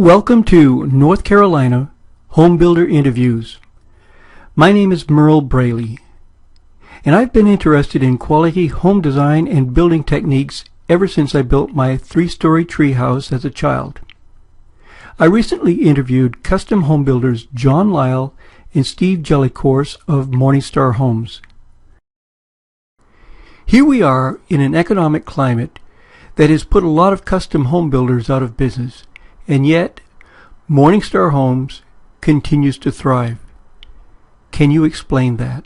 Welcome to North Carolina Home Builder Interviews. My name is Merle Braley, and I've been interested in quality home design and building techniques ever since I built my 3-story treehouse as a child. I recently interviewed custom home builders John Lile and Steve Jellicorse of MorningStar Homes. Here we are in an economic climate that has put a lot of custom home builders out of business. And yet, MorningStar Homes continues to thrive. Can you explain that?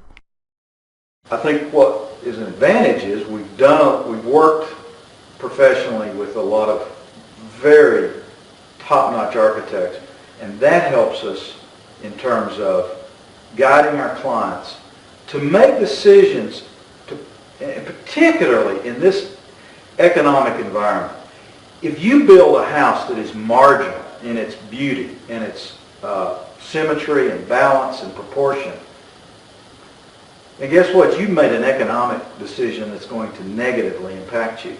I think what is an advantage is we've worked professionally with a lot of very top-notch architects, and that helps us in terms of guiding our clients to make decisions, and particularly in this economic environment. If you build a house that is marginal in its beauty and its symmetry and balance and proportion, and guess what? You've made an economic decision that's going to negatively impact you.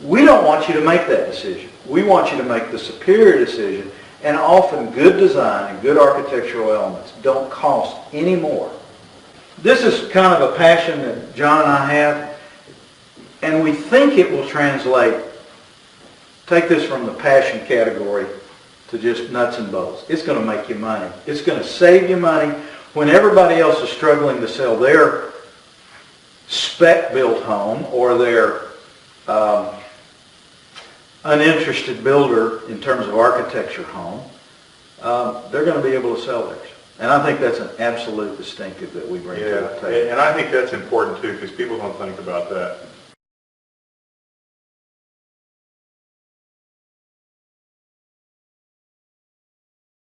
We don't want you to make that decision. We want you to make the superior decision, and often good design and good architectural elements don't cost any more. This is kind of a passion that John and I have, and we think it will translate. Take this from the passion category to just nuts and bolts. It's going to make you money. It's going to save you money when everybody else is struggling to sell their spec-built home or their uninterested builder in terms of architecture home. They're going to be able to sell theirs. And I think that's an absolute distinctive that we bring to the table. And I think that's important too, because people don't think about that.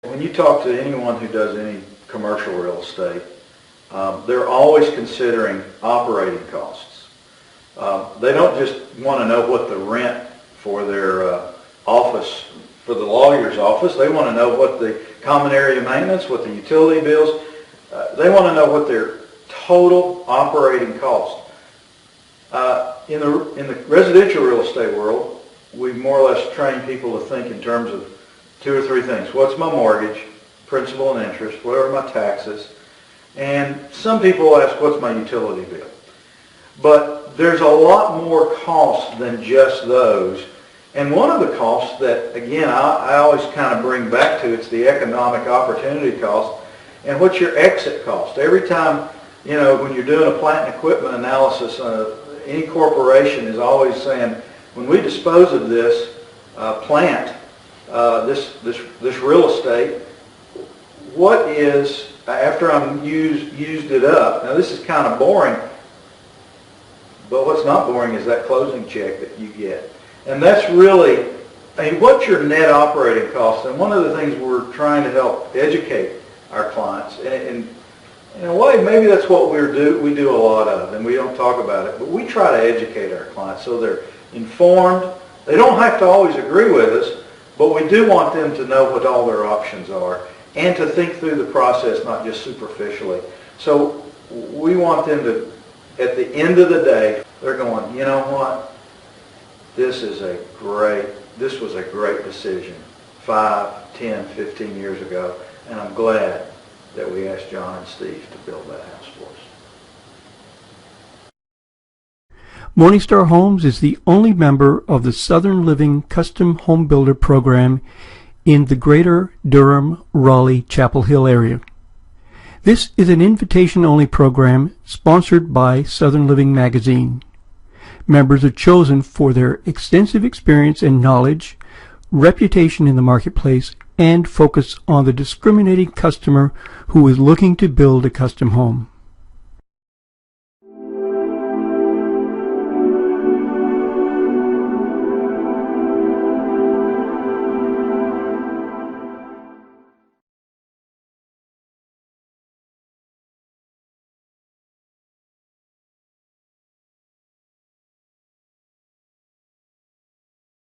When you talk to anyone who does any commercial real estate, they're always considering operating costs. They don't just want to know what the rent for their office, for the lawyer's office. They want to know what the common area maintenance, what the utility bills. They want to know what their total operating cost. In the residential real estate world, we more or less train people to think in terms of 2 or 3 things. What's my mortgage, principal and interest? What are my taxes? And some people ask, what's my utility bill? But there's a lot more costs than just those. And one of the costs that, again, I always kind of bring back to, it's the economic opportunity cost. And what's your exit cost? Every time, when you're doing a plant and equipment analysis, any corporation is always saying, when we dispose of this plant, this real estate, what is, after I'm used it up, now this is kind of boring, but what's not boring is that closing check that you get. And that's really, what's your net operating cost? And one of the things we're trying to help educate our clients, and in a way, maybe that's what we do a lot of, and we don't talk about it, but we try to educate our clients so they're informed. They don't have to always agree with us, but we do want them to know what all their options are and to think through the process, not just superficially. So we want them to, at the end of the day, they're going, you know what? This was a great decision 5, 10, 15 years ago, and I'm glad that we asked John and Steve to build that house for us. MorningStar Homes is the only member of the Southern Living Custom Home Builder Program in the greater Durham, Raleigh, Chapel Hill area. This is an invitation-only program sponsored by Southern Living magazine. Members are chosen for their extensive experience and knowledge, reputation in the marketplace, and focus on the discriminating customer who is looking to build a custom home.